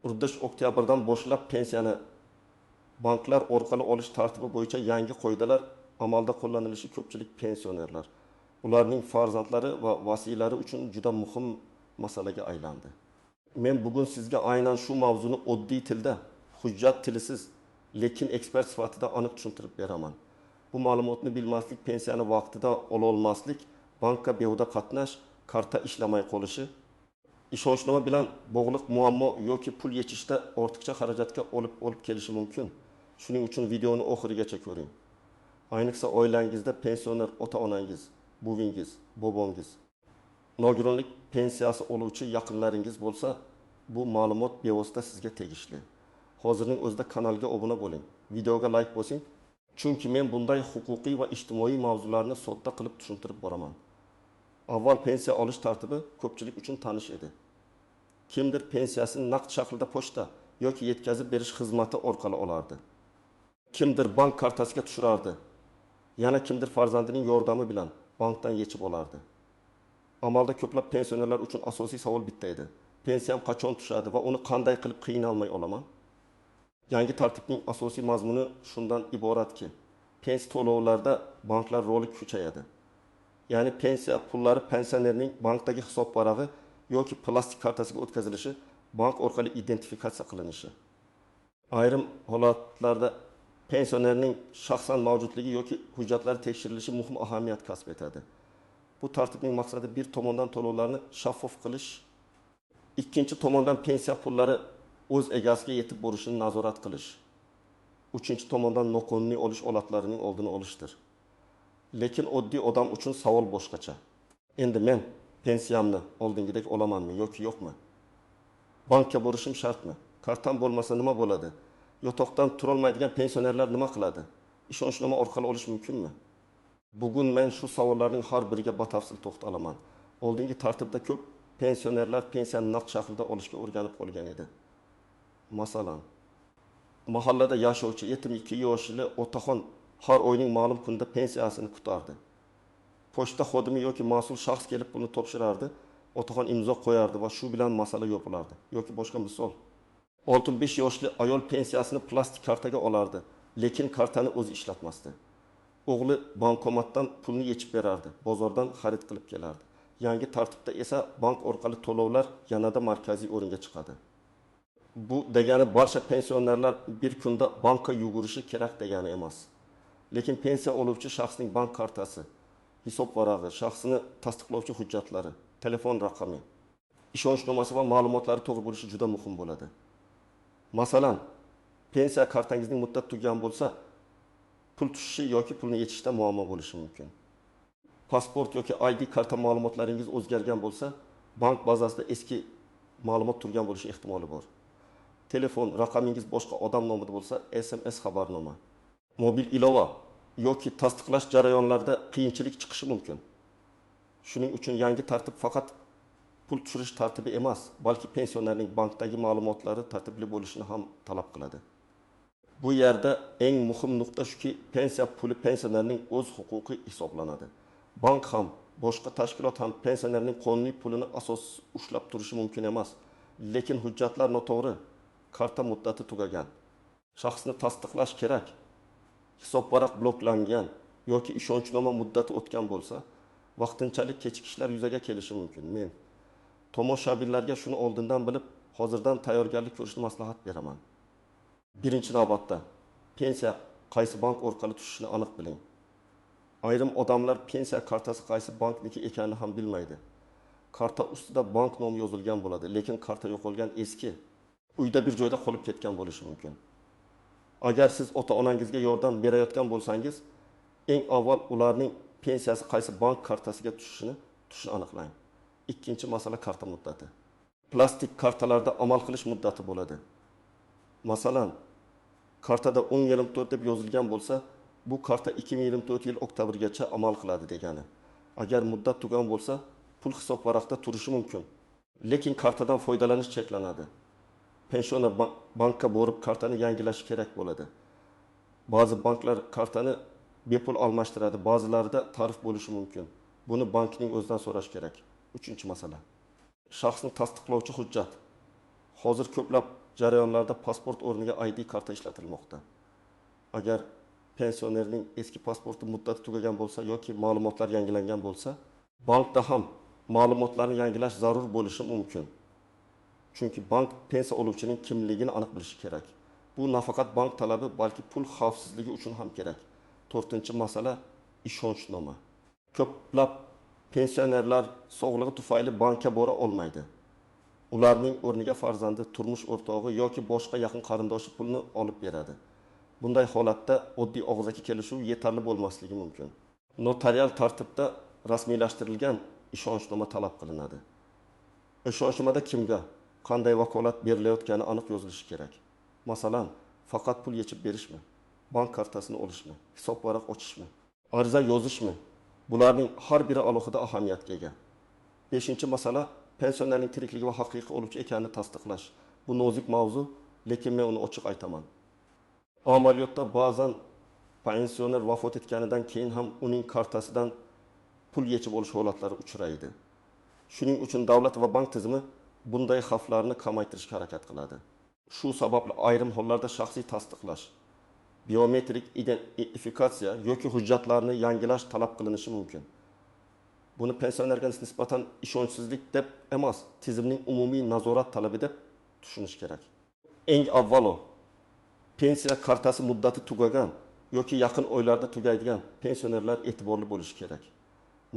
Urdish oktyabrdan boshlab pensiyani banklar orqali olish tartibi bo'yicha yangi qoidalar amalda qo'llanilishi ko'pchilik pensionerlar, ularning farzandlari va vasiylari uchun juda muhim masalaga aylandi. Men bugun sizga aynan shu mavzuni oddiy tilda, hujjat tilisiz, lekin ekspert sifatida aniq tushuntirib beraman. Bu ma'lumotni bilmaslik, pensiyani vaqtida ola olmaslik, bankka behuda qatnash, karta ishlamay qolishi, ishonchnoma bilan bog'liq muammo yoki pul yechishda ortiqcha xarajatga olib kelishi mumkin. Shuning uchun videoni oxirigacha ko'ring. Ayniqsa oilangizda pensioner ota-onangiz, buvingiz, bobongiz, nogironlik pensiyasi oluvchi yaqinlaringiz bo'lsa, bu ma'lumot bevosita sizga tegishli. Hozirning o'zida kanalga obuna bo'ling, videoga like bosing, chunki men bunday huquqiy va ijtimoiy mavzularni sodda qilib tushuntirib boraman. Avval pensiya olish tartibi ko'pchilik uchun tanish edi. Kimdir pensiyasini naqd shaklda pochta yoki yetkazib berish xizmati orqali olardi. Kimdir bank kartasiga tushirardi. Yana kimdir farzandining yordami bilan bankdan yechib olardi. Amalda ko'plab pensionerlar uchun asosiy savol bitta edi. Pensiyam qachon tushadi va uni qanday qilib qiynalmay olaman? Yangi tartibning asosiy mazmuni shundan iboratki, pensiya to'lovlarida banklar roli kuchayadi. Ya'ni pensiya pullari pensionerning bankdagi hisob varag'i yoki plastik kartasiga o'tkazilishi, bank orqali identifikatsiya qilinishi. Ayrim holatlarda pensionerning shaxsan mavjudligi yoki hujjatlari tekshirilishi muhim ahamiyat kasb etadi. Bu tartibning maqsadi bir tomondan to'lovlarni shaffof qilish, ikkinchi tomondan pensiya pullari o'z egasiga yetib borishini nazorat qilish, uchinchi tomondan noqonuniy olish holatlarining oldini olishdir. Lekin oddiy odam uchun savol boshqacha. Endi men pensiyamni oldingidek olamanmi yoki yo'qmi? Bankka borishim shartmi? Kartam bo'lmasa nima bo'ladi? Yotoqdan tura olmaydigan pensionerlar nima qiladi? Ishonchnoma orqali olish mumkinmi? Bugun men shu savollarning har biriga batafsil to'xtalaman. Oldingi tartibda ko'p pensionerlar pensiyani naqd shaklda olishga o'rganib qolgan edi. Masalan, mahallada yashovchi 72 yoshli otaxon har oyning ma'lum kunida pensiyasini kutardi. Pochta xodimi yoki mas'ul shaxs kelib buni topshirardi, otaxon imzo qo'yardi va shu bilan masala yopilardi. Yoki boshqa misol, 65 yoshli ayol pensiyasini plastik kartaga olardi, lekin kartani o'zi ishlatmasdi. O'g'li bankomatdan pulni yechib berardi, bozordan xarid qilib kelardi. Yangi tartibda esa bank orqali to'lovlar yanada markaziy o'ringa chiqadi. Bu degani barcha pensionerlar bir kunda bankka yugurishi kerak degani emas. Lekin pensiya oluvchi shaxsning bank kartasi, hisob varag'i, shaxsini tasdiqlovchi hujjatlari, telefon raqami, ishonchnomasi va ma'lumotlari to'g'ri bo'lishi juda muhim bo'ladi. Masalan, pensiya kartangizning muddati tugagan bo'lsa, pul tushishi yoki pulni yechishda muammo bo'lishi mumkin. Pasport yoki ID karta ma'lumotlaringiz o'zgargan bo'lsa, bank bazasida eski ma'lumot turgan bo'lishi ehtimoli bor. Telefon raqamingiz boshqa odam nomida bo'lsa, SMS xabarnoma, mobil ilova yoki tasdiqlash jarayonlarida qiyinchilik chiqishi mumkin. Shuning uchun yangi tartib faqat pul tushirish tartibi emas, balki pensionerning bankdagi ma'lumotlari tartibli bo'lishini ham talab qiladi. Bu yerda eng muhim nuqta shuki, pensiya puli pensionerning o'z huquqi hisoblanadi. Bank ham, boshqa tashkilot ham pensionerning qonuniy pulini asos ushlab turishi mumkin emas. Lekin hujjatlar noto'g'ri, karta muddati tugagan, shaxsni tasdiqlash kerak, hisob varaq bloklangan yoki ishonchnoma muddati o'tgan bo'lsa, vaqtinchalik kechikishlar yuzaga kelishi mumkin. Men tomoshabinlarga shuni oldindan bilib, hozirdan tayyorgarlik ko'rishni maslahat beraman. Birinchi navbatda pensiya qaysi bank orqali tushishini aniq biling. Ayrim odamlar pensiya kartasi qaysi bankniki ekanini ham bilmaydi. Karta ustida bank nomi yozilgan bo'ladi, lekin karta yo'qolgan eski, uyda bir joyda qolib ketgan bo'lishi mumkin. Agar siz ota-onangizga yordam berayotgan bo'lsangiz, eng avval ularning pensiyasi qaysi bank kartasiga tushishini aniqlang. Ikkinchi masala karta muddati. Plastik kartalarda amal qilish muddati bo'ladi. Masalan, kartada 1024 deb yozilgan bo'lsa, bu karta 2024 yil oktyabrgacha amal qiladi degani. Agar muddat tugagan bo'lsa, pul hisob varaqda turishi mumkin, lekin kartadan foydalanish cheklanadi. Pensioner bankka borib kartani yangilash kerak bo'ladi. Ba'zi banklar kartani bepul almashtiradi, ba'zilarida tarif bo'lishi mumkin. Buni bankning o'zidan so'rash kerak. Uchinchi masala. Shaxsni tasdiqlovchi hujjat. Hozir ko'plab jarayonlarda pasport o'rniga ID karta ishlatilmoqda. Agar pensionerning eski pasporti muddati tugagan bo'lsa yoki ma'lumotlar yangilangan bo'lsa, bankda ham ma'lumotlarni yangilash zarur bo'lishi mumkin. Chunki bank pensiya oluvchining kimligini aniq bilishi kerak. Bu nafaqat bank talabi, balki pul xavfsizligi uchun ham kerak. 4-masala ishonchnoma. Ko'plab pensionerlar sog'lig'i tufayli bankka bora olmaydi. Ularning o'rniga farzandi, turmush o'rtog'i yoki boshqa yaqin qarindoshi pulni olib beradi. Bunday holatda oddiy og'zaki kelishuv yetarli bo'lmasligi mumkin. Notarial tartibda rasmiylashtirilgan ishonchnoma talab qilinadi. Ishonchnomada kimga, qanday vakolat berilayotgani aniq yozilishi kerak. Masalan, faqat pul yechib berishmi, bank kartasini olishmi, hisob varaq ochishmi, ariza yozishmi? Bularning har biri alohida ahamiyatga ega. 5-masala pensionerning tirikligi va haqiqiy oluvchi ekanini tasdiqlash. Bu nozik mavzu, lekin men uni ochiq aytaman. Amaliyotda ba'zan pensioner vafot etganidan keyin ham uning kartasidan pul yechib olish holatlari uchraydi. Shuning uchun davlat va bank tizimi bunday xavflarni kamaytirishga harakat qiladi. Shu sababli ayrim hollarda shaxsiy tasdiqlash, biometrik identifikatsiya yoki hujjatlarni yangilash talab qilinishi mumkin. Buni pensionerga nisbatan ishonchsizlik deb emas, tizimning umumiy nazorat talabi deb tushunish kerak. Eng avvalo, pensiya kartasi muddati tugagan yoki yaqin oylarda tugaydigan pensionerlar e'tiborli bo'lishi kerak.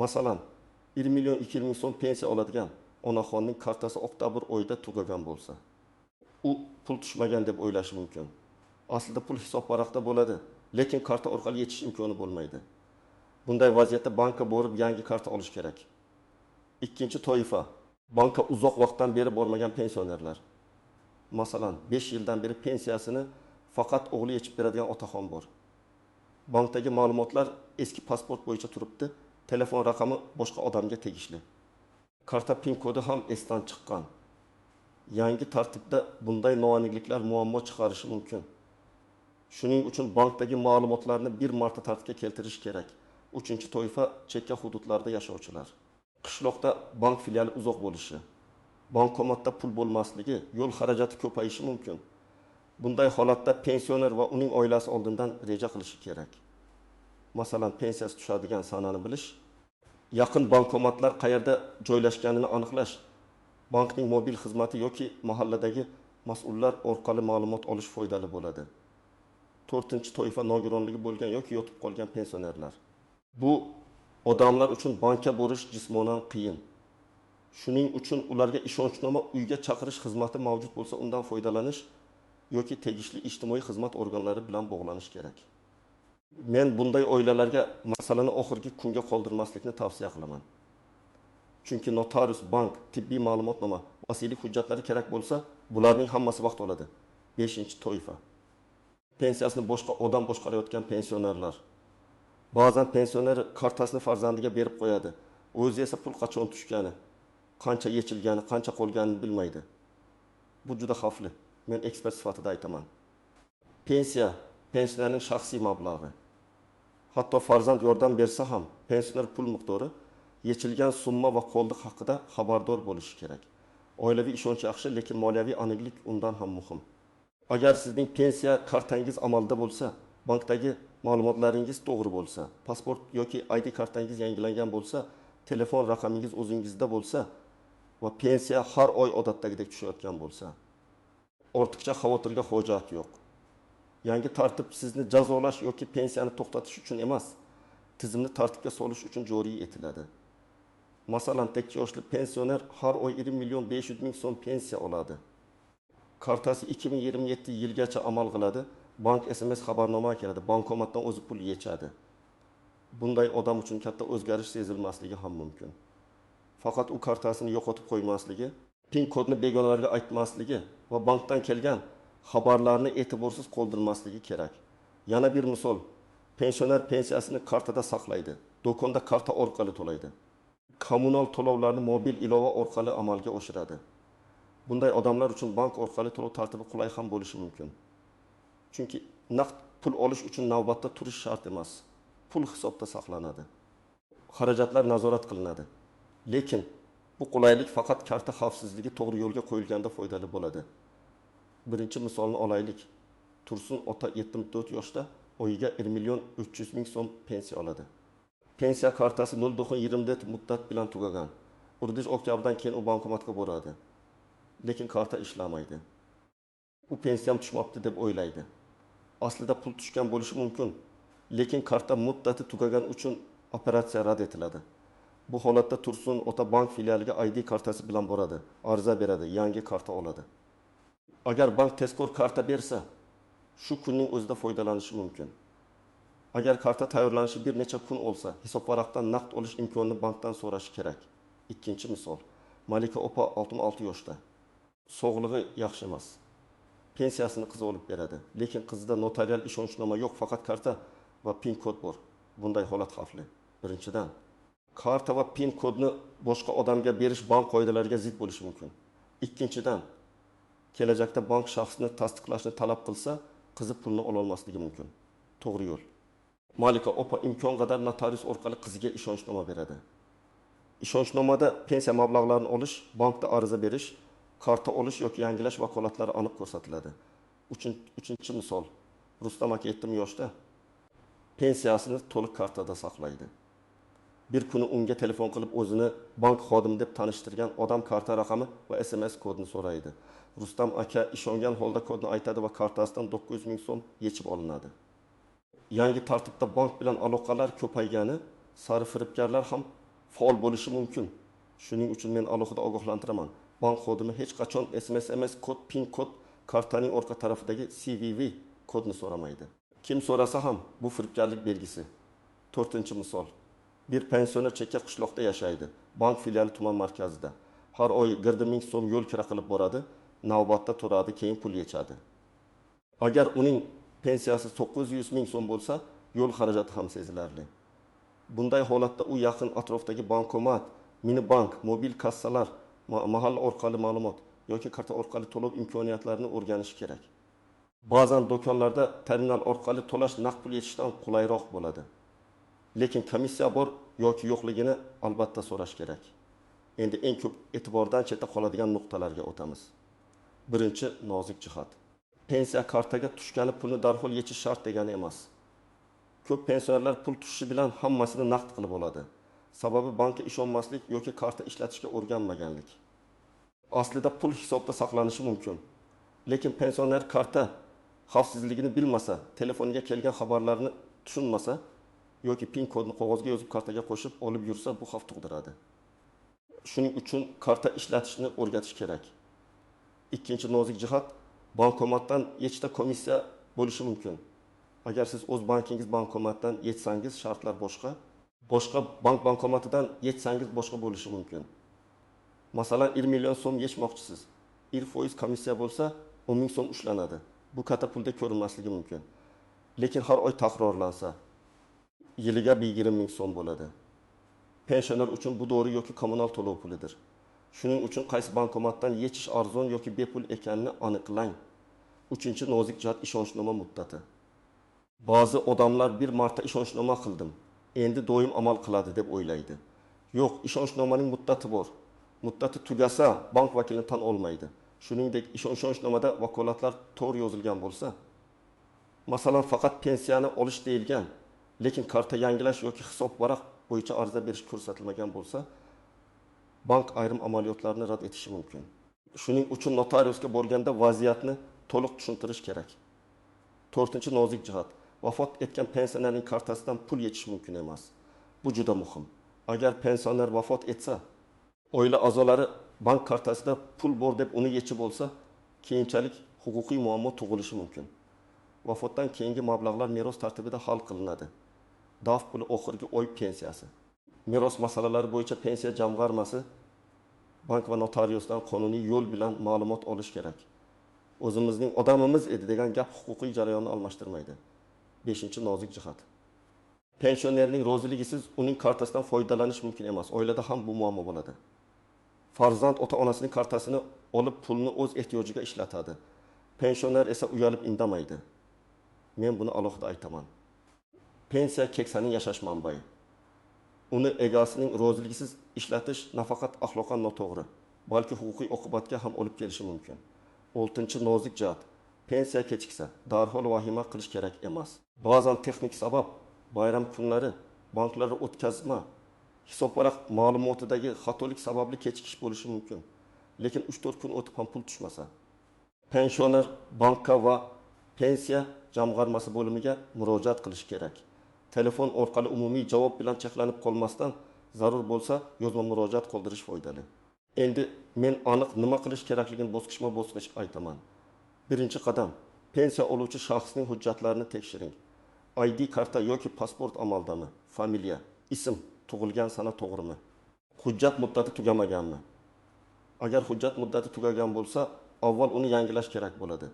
Masalan, 1 million 2 ming so'm pensiya oladigan onaxonning kartasi oktabr oyida tugagan bo'lsa, u pul tushmagan deb o'ylashi mumkin. Aslida pul hisob varaqda bo'ladi, lekin karta orqali yechish imkoni bo'lmaydi. Bunday vaziyatda bankka borib yangi karta olish kerak. Ikkinchi toifa, bankka uzoq vaqtdan beri bormagan pensionerlar. Masalan, 5 yildan beri pensiyasini faqat o'g'li yechib beradigan otaxon bor. Bankdagi ma'lumotlar eski pasport bo'yicha turibdi, telefon raqami boshqa odamga tegishli. Karta pin kodi ham esdan chiqqan. Yangi tartibda bunday noaniqliklar muammo chiqarishi mumkin. Shuning uchun bankdagi ma'lumotlarni bir marta tartibga keltirish kerak. 3-toifa chekka hududlarda yashovchilar. Qishloqda bank filiali uzoq bo'lishi, bankomatda pul bo'lmasligi, yo'l xarajati ko'payishi mumkin. Bunday holatda pensioner va uning oilasi oldindan reja qilishi kerak. Masalan, pensiyasi tushadigan sanani bilish, yaqin bankomatlar qayerda joylashganini aniqlash, bankning mobil xizmati yoki mahalladagi mas'ullar orqali ma'lumot olish foydali bo'ladi. 4-toifa nogironligi bo'lgan yoki yotib qolgan pensionerlar. Bu odamlar uchun bankka borish jismonan qiyin. Shuning uchun ularga ishonchnoma uyga chaqirish xizmati mavjud bo'lsa, undan foydalanish yoki tegishli ijtimoiy xizmat organlari bilan bog'lanish kerak. Men bunday oilalarga masalani oxirgi kunga qoldirmaslikni tavsiya qilaman. Chunki notarius, bank, tibbiy ma'lumotnoma, vasiylik hujjatlari kerak bo'lsa, bularning hammasi vaqt oladi. 5-toifa. Pensiyasini boshqa odam boshqarayotgan pensionerlar. Ba'zan pensioner kartasini farzandiga berib qo'yadi. O'zi esa pul qachon tushgani, qancha yechilgani, qancha qolganini bilmaydi. Bu juda xavfli. Men ekspert sifatida aytaman. Pensiya pensionerning shaxsiy mablag'i. Hatto farzand yordam bersa ham, pensioner pul miqdori, yechilgan summa va qoldiq haqida xabardor bo'lishi kerak. Oilaviy ishonch yaxshi, lekin moliyaviy aniqlik undan ham muhim. Agar sizning pensiya kartangiz amalda bo'lsa, bankdagi ma'lumotlaringiz to'g'ri bo'lsa, pasport yoki ID kartangiz yangilangan bo'lsa, telefon raqamingiz o'zingizda bo'lsa va pensiya har oy odatdagidek tushayotgan bo'lsa, ortiqcha xavotirga hojat yo'q. Yangi tartib sizni jazolash yoki pensiyani to'xtatish uchun emas, tizimni tartibga solish uchun joriy etiladi. Masalan, 2 yoshli pensioner har oy 1 million 500 ming so'm pensiya oladi. Kartasi 2027 yilgacha amal qiladi. Bank SMS xabarnoma keladi, bankomatdan o'zi pul yechadi. Bunday odam uchun katta o'zgarish sezilmasligi ham mumkin. Faqat u kartasini yo'qotib qo'ymasligi, pin kodni begonalarga aytmasligi va bankdan kelgan xabarlarni e'tiborsiz qoldirmasligi kerak. Yana bir misol, pensioner pensiyasini kartada saqlaydi, do'konda karta orqali to'laydi. Kommunal to'lovlarni mobil ilova orqali amalga oshiradi. Bunday odamlar uchun bank orqali to'lov tartibi qulay ham bo'lishi mumkin. Chunki naqd pul olish uchun navbatda turish shart emas. Pul hisobda saqlanadi. Xarajatlar nazorat qilinadi. Lekin bu qulaylik faqat karta xavfsizligi to'g'ri yo'lga qo'yilganda foydali bo'ladi. Birinchi misolni olaylik. Tursun ota 74 yoshda oyiga 1.300.000 so'm pensiya oladi. Pensiya kartasi 09.24 muddat bilan tugagan. Urdish oktyabrdan keyin u bankomatga boradi. Lekin karta ishlamaydi. U pensiyam tushmabdi deb o'ylaydi. Aslida pul tushgan bo'lishi mumkin, lekin karta muddati tugagan uchun operatsiya rad etiladi. Bu holatda Tursun ota bank filialiga ID kartasi bilan boradi, ariza beradi, yangi karta oladi. Agar bank tezkor karta bersa, shu kunning o'zida foydalanishi mumkin. Agar karta tayyorlanishi bir necha kun olsa, hisob varaqdan naqd olish imkonini bankdan so'rash kerak. Ikkinchi misol. Malika opa 66 yoshda. Sog'lig'i yaxshi emas. Pensiyasini qizi olib beradi. Lekin qizida notarial ishonchnoma yo'q, faqat karta va PIN kod bor. Bunday holat xavfli. Birinchidan, karta va PIN kodni boshqa odamga berish bank qoidalariga zid bo'lishi mumkin. Ikkinchidan, kelajakda bank shaxsni tasdiqlashni talab qilsa, qizi pulni ola olmasligi mumkin. To'g'ri yo'l. Malika opa imkon qadar notarius orqali qiziga ishonchnoma beradi. Ishonchnomada pensiya mablag'larini olish, bankda ariza berish, karta olish yoki yangilash vakolatlari aniq ko'rsatiladi. Uchinchi misol. Rustam aka 70 yoshda pensiyasini to'liq kartada saqlaydi. Bir kuni unga telefon qilib o'zini bank xodimi deb tanishtirgan odam karta raqami va SMS kodini so'raydi. Rustam aka ishongan holda kodni aytadi va kartasidan 900.000 so'm yechib olinadi. Yangi tartibda bank bilan aloqalar ko'paygani sari firibgarlar ham faol bo'lishi mumkin. Shuning uchun men alohida ogohlantiraman. Bank xodimi hech qachon SMS kod, PIN kod, kartaning orqa tarafidagi CVV kodni so'ramaydi. Kim so'rasa ham bu firibgarlik belgisi. To'rtinchi misol. Bir pensioner chekka qishloqda yashaydi. Bank filiali tuman markazida. Har oy 1.000 so'm yo'l kira qilib boradi, navbatda turadi, keyin pul yechadi. Agar uning pensiyasi 900.000 so'm bo'lsa, yo'l xarajati ham sezilarli. Bunday holatda u yaqin atrofdagi bankomat, mini bank, mobil kassalar, mahalla orqali ma'lumot yoki karta orqali to'lov imkoniyatlarini o'rganish kerak. Ba'zan do'konlarda terminal orqali to'lash naqd pul yechishdan qulayroq bo'ladi. Lekin komissiya bor yoki yo'qligini albatta so'rash kerak. Endi eng ko'p e'tibordan chetda qoladigan nuqtalarga o'tamiz. Birinchi nozik jihat. Pensiya kartaga tushgani pulni darhol yechish shart degani emas. Ko'p pensionerlar pul tushishi bilan hammasini naqd qilib oladi. Sababi bankka ishonmaslik yoki karta ishlatishga o'rganmaganlik. Aslida pul hisobda saqlanishi mumkin. Lekin pensioner karta xavfsizligini bilmasa, telefoniga kelgan xabarlarni tushunmasa yoki PIN kodni qog'ozga yozib kartaga qo'shib olib yursa, bu xavf tug'diradi. Shuning uchun karta ishlatishni o'rgatish kerak. Ikkinchi nozik jihat, bankomatdan yechishda komissiya bo'lishi mumkin. Agar siz o'z bankingiz bankomatdan yechsangiz shartlar boshqa, bank bankomatidan yechsangiz boshqa bo'lishi mumkin. Masalan, 1 million so'm yechmoqchisiz. 1% komissiya bo'lsa, 10.000 so'm ushlanadi. Bu katta pulda ko'rinmasligi mumkin. Lekin har oy takrorlansa, yiliga 20.000 so'm bo'ladi. Pensioner uchun bu dori yoki kommunal to'lov pulidir. Shuning uchun qaysi bankomatdan yechish arzon yoki bepul ekanini aniqlang. Uchinchi nozik jihat ishonchnoma muddati. Ba'zi odamlar bir marta ishonchnoma qildim, endi doim amal qiladi deb o'ylaydi. Yo'q, ishonchnomaning muddati bor. Muddati tugasa, bank vakilini tan olmaydi. Shuningdek, ishonchnomada vakolatlar to'g'ri yozilgan bo'lsa, masalan, faqat pensiyani olish deyilgan, lekin karta yangilash yoki hisob varaq bo'yicha ariza berish ko'rsatilmagan bo'lsa, bank ayrim amaliyotlarni rad etishi mumkin. Shuning uchun notariusga borganda vaziyatni to'liq tushuntirish kerak. To'rtinchi nozik jihat. Vafot etgan pensionerning kartasidan pul yechish mumkin emas. Bu juda muhim. Agar pensioner vafot etsa, oila a'zolari bank kartasida pul bor deb uni yechib olsa, keyinchalik huquqiy muammo tug'ilishi mumkin. Vafotdan keyingi mablag'lar meros tartibida hal qilinadi. Daf puli oxirgi oy pensiyasi. Meros masalalari bo'yicha pensiya jamg'armasi bank va notariusdan qonuniy yo'l bilan ma'lumot olish kerak. O'zimizning odamimiz edi degan gap huquqiy jarayonni almashtirmaydi. 5-nozik jihat. Pensionerning roziligisiz uning kartasidan foydalanish mumkin emas. Oilada ham bu muammo bo'ladi. Farzand ota-onasining kartasini olib pulni o'z ehtiyojiga ishlatadi. Pensioner esa uyalib indamaydi. Men buni alohida aytaman. Pensiya keksaning yashash manbai. Uni egasining roziligisiz ishlatish nafaqat axloqan noto'g'ri, balki huquqiy oqibatga ham olib kelishi mumkin. Oltinchi nozik jihat. Pensiya kechiksa darhol vahima qilish kerak emas. Ba'zan texnik sabab bayram kunlari banklarda o'tkazma hisob varaq ma'lumotidagi xatolik sababli kechikish bo'lishi mumkin. Lekin 3-4 kun o'tib ham pul tushmasa, pensioner bankka va pensiya jamg'armasi bo'limiga murojaat qilish kerak. Telefon orqali umumiy javob bilan cheklanib qolmasdan, zarur bo'lsa yozma murojaat qoldirish foydali. Endi men aniq nima qilish kerakligini bosqichma-bosqich aytaman. Birinchi qadam, pensiya oluvchi shaxsning hujjatlarini tekshiring. ID karta yoki pasport amaldami? Familiya, ism, tug'ilgan sana to'g'rimi? Hujjat muddati tugamaganmi? Agar hujjat muddati tugagan bo'lsa, avval uni yangilash kerak bo'ladi.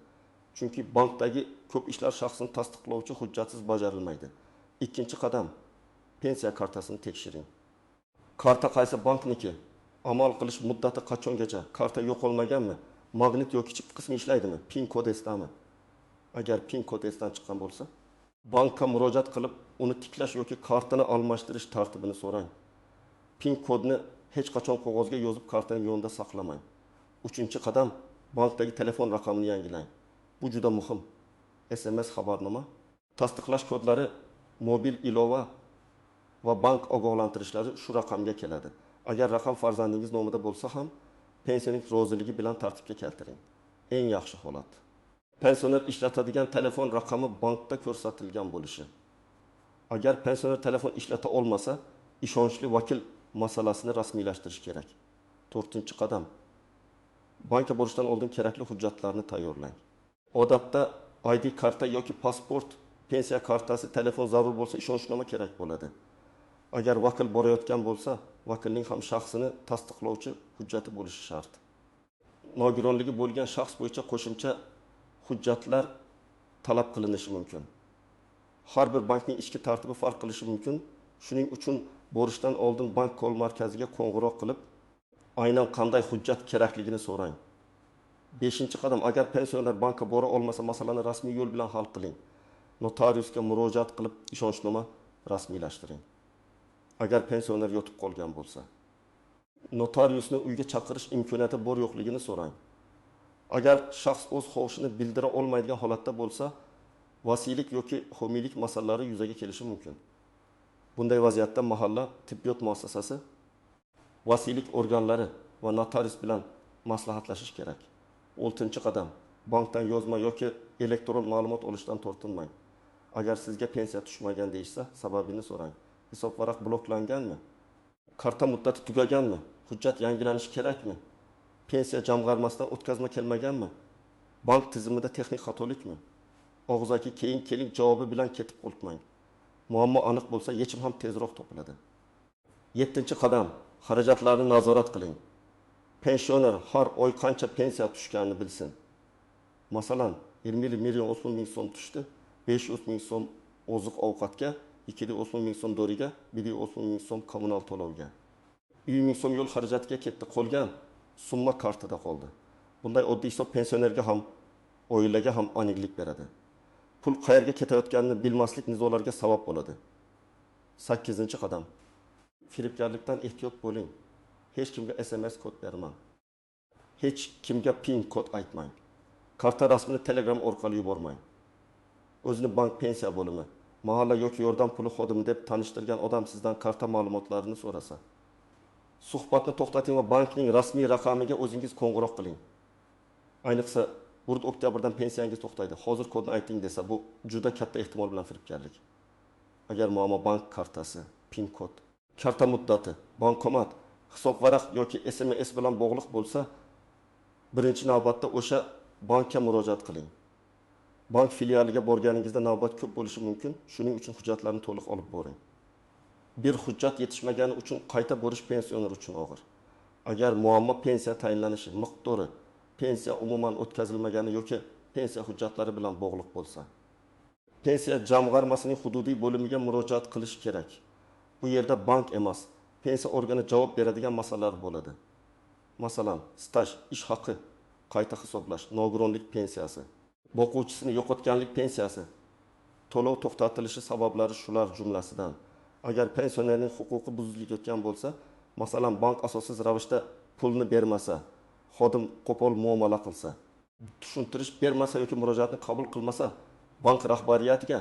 Chunki bankdagi ko'p ishlar shaxsini tasdiqlovchi hujjatsiz bajarilmaydi. Ikkinchi qadam, pensiya kartasini tekshiring. Karta qaysi bankniki? Amal qilish muddati qachongacha? Karta yo'qolmaganmi? Magnit yoki chip qismi ishlaydimi? PIN kod esdami? Agar PIN kod esdan chiqqan bo'lsa, bankka murojaat qilib, uni tiklash yoki kartani almashtirish tartibini so'rang. PIN kodni hech qachon qog'ozga yozib kartaning yonida saqlamang. Uchinchi qadam, bankdagi telefon raqamini yangilang. Bu juda muhim. SMS xabarnoma, tasdiqlash kodlari, mobil ilova va bank ogohlantirishlari shu raqamga keladi. Agar raqam farzandingiz nomida bo'lsa ham, pensioner roziligi bilan tartibga keltiring. Eng yaxshi holat. Pensioner ishlatadigan telefon raqami bankda ko'rsatilgan bo'lishi. Agar pensioner telefon ishlata olmasa, ishonchli vakil masalasini rasmiylashtirish kerak. 4-qadam. Bankka borishdan oldin kerakli hujjatlarni tayyorlang. Odatda ID karta yoki pasport, pensiya kartasi, telefon zarur bo'lsa ishonchnoma kerak bo'ladi. Agar vakil borayotgan bo'lsa, vakilning ham shaxsini tasdiqlovchi hujjati bo'lishi shart. Nogironligi bo'lgan shaxs bo'yicha qo'shimcha hujjatlar talab qilinishi mumkin. Har bir bankning ichki tartibi farq qilishi mumkin. Shuning uchun borishdan oldin bank kol markaziga qo'ng'iroq qilib, aynan qanday hujjat kerakligini so'rang. 5-qadam, agar pensioner bankka bora olmasa, masalani rasmiy yo'l bilan hal qiling. Notariusga murojaat qilib, ishonchnoma rasmiylashtiring. Agar pensioner yotib qolgan bo'lsa, notariusni uyga chaqirish imkoniyati bor yo'qligini so'rang. Agar shaxs o'z xohishini bildira olmaydigan holatda bo'lsa, vasiylik yoki homiylik masalalari yuzaga kelishi mumkin. Bunday vaziyatda mahalla tibbiyot muassasasi, vasiylik organlari va notarius bilan maslahatlashish kerak. 6-qadam, bankdan yozma yoki elektron ma'lumot olishdan tortinmang. Agar sizga pensiya tushmagan deyishsa, sababini so'rang. Hisob varaq bloklanganmi? Karta muddati tugaganmi? Hujjat yangilanishi kerakmi? Pensiya jamg'armasidan o'tkazma kelmaganmi? Bank tizimida texnik xatolikmi? Og'zaki keling javobi bilan ketib o'tmang. Muammo aniq bo'lsa, yechim ham tezroq topiladi. 7-qadam, xarajatlarni nazorat qiling. Pensioner har oy qancha pensiya tushganini bilsin. Masalan, 20 ming so'm tushdi, 500 ming so'm oziq-ovqatga, 230 ming so'm doriga, 130 ming so'm kommunal to'lovga. 100 ming so'm yo'l xarajatiga ketdi, qolgan summa kartada qoldi. Bunday oddiy hisob pensionerga ham, oilaga ham aniqlik beradi. Pul qayerga ketayotganini bilmaslik nizolarga sabab bo'ladi. 8-qadam. Firibgarlikdan ehtiyot bo'ling. Hech kimga SMS kod bermang. Hech kimga PIN kod aytmang. Karta rasmini Telegram orqali yubormang. O'zini bank pensiya bo'limi, mahalla yoki yordam puli xodimi deb tanishtirgan odam sizdan karta ma'lumotlarini so'rasa, suhbatni to'xtating va bankning rasmiy raqamiga o'zingiz qo'ng'iroq qiling. Ayniqsa, burd oktyabrdan pensiyangiz to'xtaydi, hozir kodni ayting desa, bu juda katta ehtimol bilan firibgarlik. Agar muammo bank kartasi, PIN kod, karta muddati, bankomat, hisob varaq yoki SMS bilan bog'liq bo'lsa, birinchi navbatda o'sha bankka murojaat qiling. Bank filialiga borganingizda navbat ko'p bo'lishi mumkin, shuning uchun hujjatlarni to'liq olib boring. Bir hujjat yetishmagani uchun qayta borish pensioner uchun og'ir. Agar muammo pensiya tayinlanishi miqdori, pensiya umuman o'tkazilmagani yoki pensiya hujjatlari bilan bog'liq bo'lsa, pensiya jamg'armasining hududiy bo'limiga murojaat qilish kerak. Bu yerda bank emas, pensiya organi javob beradigan masalalar bo'ladi. Masalan, staj, ish haqi, qayta hisoblash, nogironlik pensiyasi, boquvchisini yo'qotganlik pensiyasi, to'lov to'xtatilishi sabablari shular jumlasidan. Agar pensionerning huquqi buzilayotgan bo'lsa, masalan, bank asossiz ravishda pulni bermasa, xodim qo'pol muomala qilsa, tushuntirish bermasa yoki murojaatni qabul qilmasa, bank rahbariyatiga,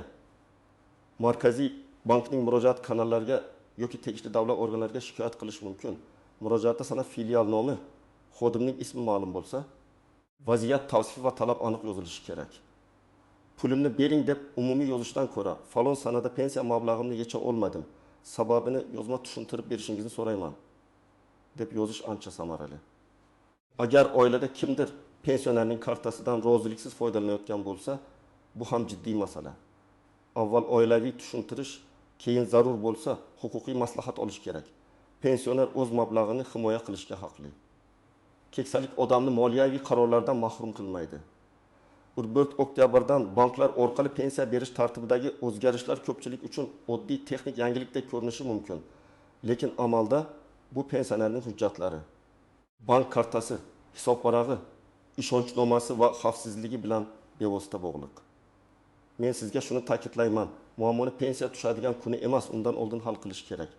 markaziy bankning murojaat kanallariga yoki tegishli davlat organlariga shikoyat qilish mumkin. Murojaatda sana filial nomi, xodimning ismi ma'lum bo'lsa, vaziyat tavsifi va talab aniq yozilishi kerak. Pulimni bering deb umumiy yozishdan ko'ra, falon sanada pensiya mablag'imni yecha olmadim, sababini yozma tushuntirib berishingizni so'rayman deb yozish ancha samarali. Agar oilada kimdir pensionerning kartasidan roziliksiz foydalanayotgan bo'lsa, bu ham jiddiy masala. Avval oilaviy tushuntirish, keyin zarur bo'lsa huquqiy maslahat olish kerak. Pensioner o'z mablag'ini himoya qilishga haqli. Keksalik odamni moliyaviy qarorlardan mahrum qilmaydi. 4 oktyabrdan banklar orqali pensiya berish tartibidagi o'zgarishlar ko'pchilik uchun oddiy texnik yangilikdek ko'rinishi mumkin. Lekin amalda bu pensionerning hujjatlari, bank kartasi, hisob varag'i, ishonchnomasi va xavfsizligi bilan bevosita bog'liq. Men sizga shuni ta'kidlayman. Muammoni pensiya tushadigan kuni emas, undan oldin hal qilish kerak.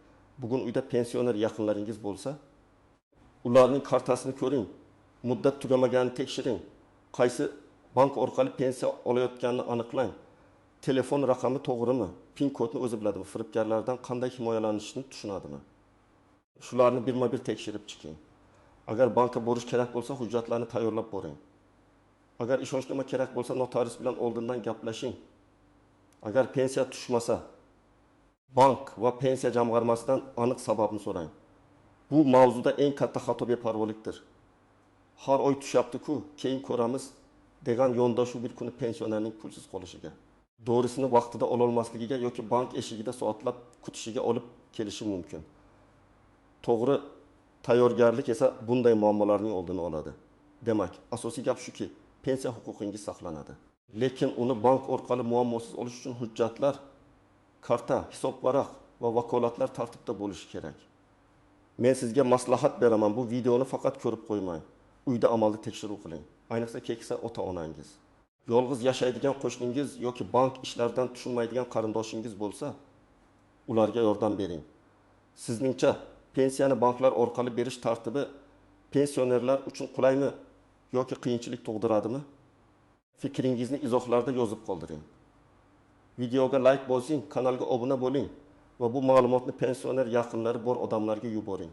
Bugun uyda pensioner yaqinlaringiz bo'lsa, ularning kartasini ko'ring, muddat tugamaganini tekshiring, qaysi bank orqali pensiya olayotganini aniqlang. Telefon raqami to'g'rimi? PIN kodni o'zi biladimi? Firibgarlardan qanday himoyalanishni tushunadimi? Shularni birma-bir tekshirib chiqing. Agar bankka borish kerak bo'lsa, hujjatlarni tayyorlab boring. Agar ishonchnoma kerak bo'lsa, notarius bilan oldindan gaplashing. Agar pensiya tushmasa, bank va pensiya jamg'armasidan aniq sababni so'rang. Bu mavzuda eng katta xato beparvolikdir. Har oy tushyapti-ku, keyin ko'ramiz degan yondashuv bir kuni pensionerning pulsiz qolishiga, dorisini vaqtida ola olmasligiga yoki bank eshigida soatlab kutishiga olib kelishi mumkin. To'g'ri tayyorgarlik esa bunday muammolarning oldini oladi. Demak, asosiy gap shuki, pensiya huquqingiz saqlanadi. Lekin uni bank orqali muammosiz olish uchun hujjatlar, karta, hisob varaq va vakolatlar tartibda bo'lishi kerak. Men sizga maslahat beraman, bu videoni faqat ko'rib qo'ymang. Uyda amalda tekshiruv qiling. Ayniqsa keksa ota-onangiz, yolg'iz yashaydigan qo'shningiz yoki bank ishlaridan tushunmaydigan qarindoshingiz bo'lsa, ularga yordam bering. Sizningcha pensiyani banklar orqali berish tartibi pensionerlar uchun qulaymi yoki qiyinchilik tug'diradimi? Fikringizni izohlarda yozib qoldiring. Videoga like bosing, kanalga obuna bo'ling va bu ma'lumotni pensioner yaqinlari bor odamlarga yuboring.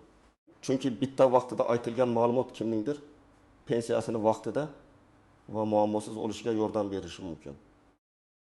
Chunki bitta vaqtida aytilgan ma'lumot kimningdir, pensiyasini vaqtida va muammosiz olishiga yordam berishi mumkin.